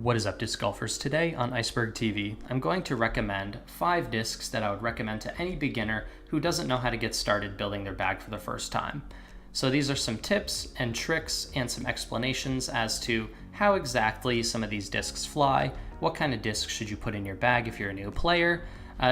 What is up, disc golfers? Today on Iceberg TV, I'm going to recommend 5 discs that I would recommend to any beginner who doesn't know how to get started building their bag for the first time. So these are some tips and tricks and some explanations as to how exactly some of these discs fly, what kind of discs should you put in your bag if you're a new player.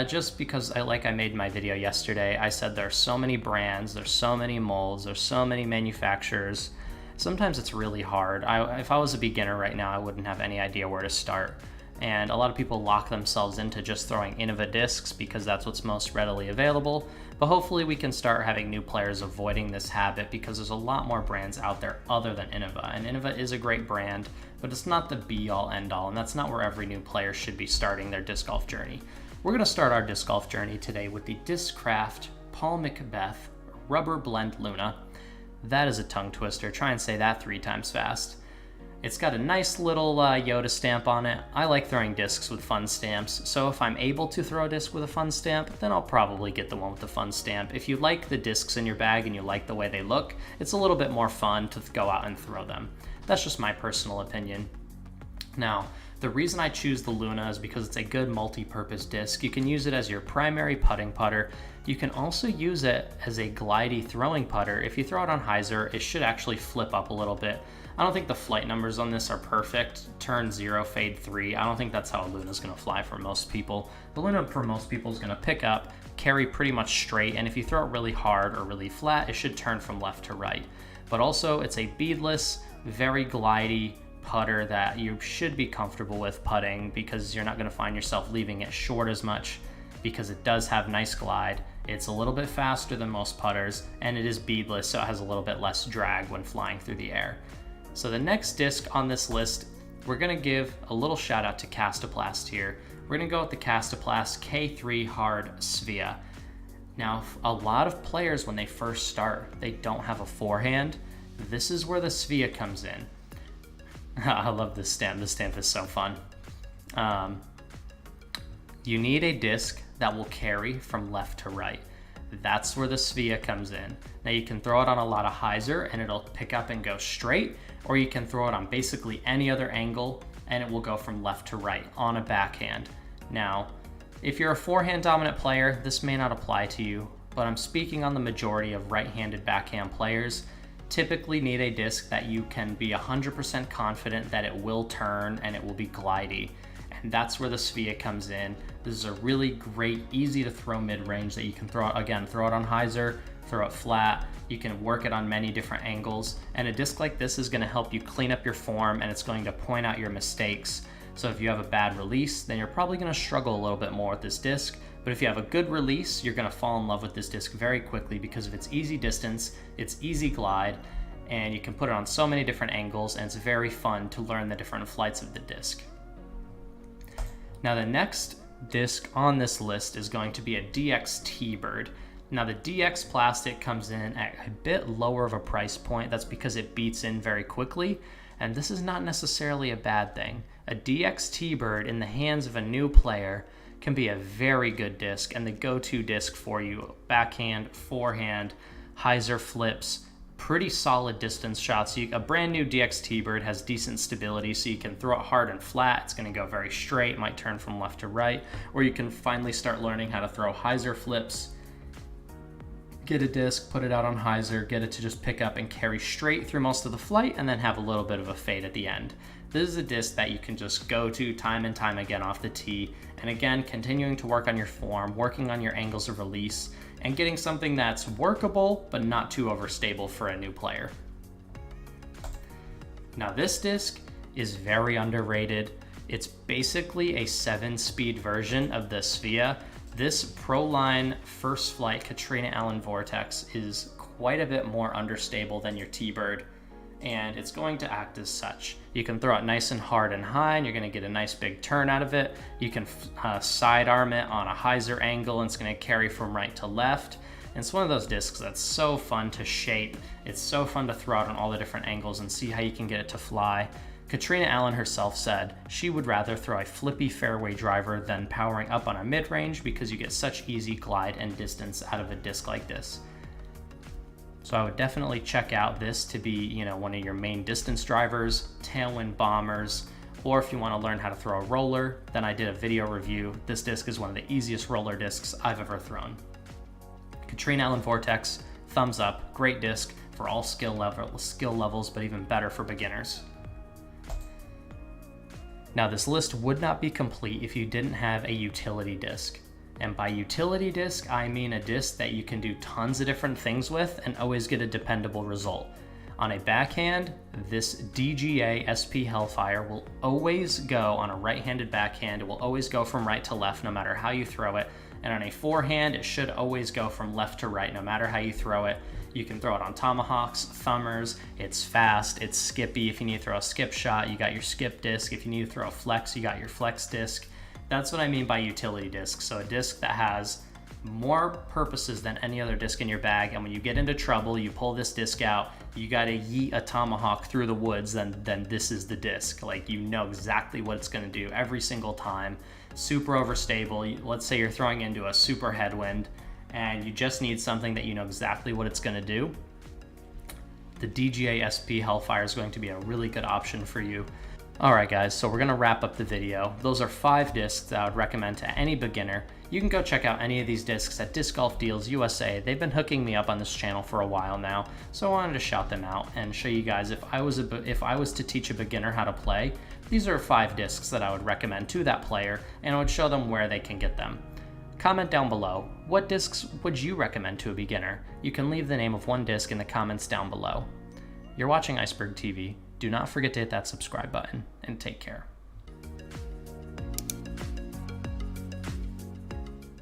Just because I made my video yesterday, I said there's so many brands, there's so many molds, there's so many manufacturers. Sometimes it's really hard. If I was a beginner right now, I wouldn't have any idea where to start. And a lot of people lock themselves into just throwing Innova discs because that's what's most readily available. But hopefully we can start having new players avoiding this habit because there's a lot more brands out there other than Innova. And Innova is a great brand, but it's not the be-all end-all, and that's not where every new player should be starting their disc golf journey. We're gonna start our disc golf journey today with the Discraft Paul McBeth Rubber Blend Luna. That is a tongue twister. Try and say that 3 times fast. It's got a nice little Yoda stamp on it. I like throwing discs with fun stamps, so if I'm able to throw a disc with a fun stamp, then I'll probably get the one with the fun stamp. If you like the discs in your bag and you like the way they look, it's a little bit more fun to go out and throw them. That's just my personal opinion. Now, the reason I choose the Luna is because it's a good multi-purpose disc. You can use it as your primary putting putter. You can also use it as a glidey throwing putter. If you throw it on hyzer, it should actually flip up a little bit. I don't think the flight numbers on this are perfect. Turn 0, fade 3. I don't think that's how a Luna is going to fly for most people. The Luna for most people is going to pick up, carry pretty much straight, and if you throw it really hard or really flat, it should turn from left to right. But also, it's a beadless, very glidey putter that you should be comfortable with putting because you're not going to find yourself leaving it short as much because it does have nice glide. It's a little bit faster than most putters, and it is beadless, so it has a little bit less drag when flying through the air. So the next disc on this list, we're going to give a little shout out to Kastaplast here. We're going to go with the Kastaplast K3 Hard Svea. Now, a lot of players, when they first start, they don't have a forehand. This is where the Svea comes in. I love this stamp. This stamp is so fun. You need a disc that will carry from left to right. That's where the Svea comes in. Now you can throw it on a lot of hyzer and it'll pick up and go straight, or you can throw it on basically any other angle and it will go from left to right on a backhand. Now, if you're a forehand dominant player, this may not apply to you, but I'm speaking on the majority of right-handed backhand players. Typically need a disc that you can be 100% confident that it will turn and it will be glidey. And that's where the Svea comes in. This is a really great, easy to throw mid-range that you can throw it on hyzer, throw it flat. You can work it on many different angles. And a disc like this is gonna help you clean up your form and it's going to point out your mistakes. So if you have a bad release, then you're probably gonna struggle a little bit more with this disc. But if you have a good release, you're gonna fall in love with this disc very quickly because of its easy distance, its easy glide, and you can put it on so many different angles, and it's very fun to learn the different flights of the disc. Now the next disc on this list is going to be a DX T-Bird. Now the DX plastic comes in at a bit lower of a price point. That's because it beats in very quickly, and this is not necessarily a bad thing. A DX T-Bird in the hands of a new player can be a very good disc and the go-to disc for you. Backhand, forehand, hyzer flips, pretty solid distance shots. A brand new DX T-Bird has decent stability, so you can throw it hard and flat. It's going to go very straight, might turn from left to right, or you can finally start learning how to throw hyzer flips. Get a disc, put it out on hyzer, get it to just pick up and carry straight through most of the flight, and then have a little bit of a fade at the end. This is a disc that you can just go to time and time again off the tee, and again, continuing to work on your form, working on your angles of release, and getting something that's workable but not too overstable for a new player. Now this disc is very underrated. It's basically a 7-speed version of the Svea. This Proline First Flight Catrina Vortex is quite a bit more understable than your T-Bird, and it's going to act as such. You can throw it nice and hard and high, and you're going to get a nice big turn out of it. You can sidearm it on a hyzer angle, and it's going to carry from right to left. And it's one of those discs that's so fun to shape. It's so fun to throw out on all the different angles and see how you can get it to fly. Catrina Allen herself said she would rather throw a flippy fairway driver than powering up on a mid-range because you get such easy glide and distance out of a disc like this. So I would definitely check out this to be, one of your main distance drivers, tailwind bombers, Or if you want to learn how to throw a roller, then I did a video review. This disc is one of the easiest roller discs I've ever thrown. Catrina and Vortex, thumbs up, great disc for all skill levels, but even better for beginners. Now this list would not be complete if you didn't have a utility disc. And by utility disc, I mean a disc that you can do tons of different things with and always get a dependable result. On a backhand, this DGA SP Hellfire will always go on a right-handed backhand. It will always go from right to left no matter how you throw it. And on a forehand, it should always go from left to right no matter how you throw it. You can throw it on tomahawks, thumbers, it's fast, it's skippy. If you need to throw a skip shot, you got your skip disc. If you need to throw a flex, you got your flex disc. That's what I mean by utility disc. So a disc that has more purposes than any other disc in your bag, and when you get into trouble, you pull this disc out, you gotta yeet a tomahawk through the woods, then this is the disc. Like, you know exactly what it's gonna do every single time. Super overstable. Let's say you're throwing into a super headwind and you just need something that you know exactly what it's gonna do. The DGA SP Hellfire is going to be a really good option for you. Alright guys, so we're going to wrap up the video. Those are 5 discs that I would recommend to any beginner. You can go check out any of these discs at Disc Golf Deals USA. They've been hooking me up on this channel for a while now, so I wanted to shout them out and show you guys if I was to teach a beginner how to play, these are 5 discs that I would recommend to that player, and I would show them where they can get them. Comment down below, what discs would you recommend to a beginner? You can leave the name of one disc in the comments down below. You're watching Iceberg TV. Do not forget to hit that subscribe button, and take care.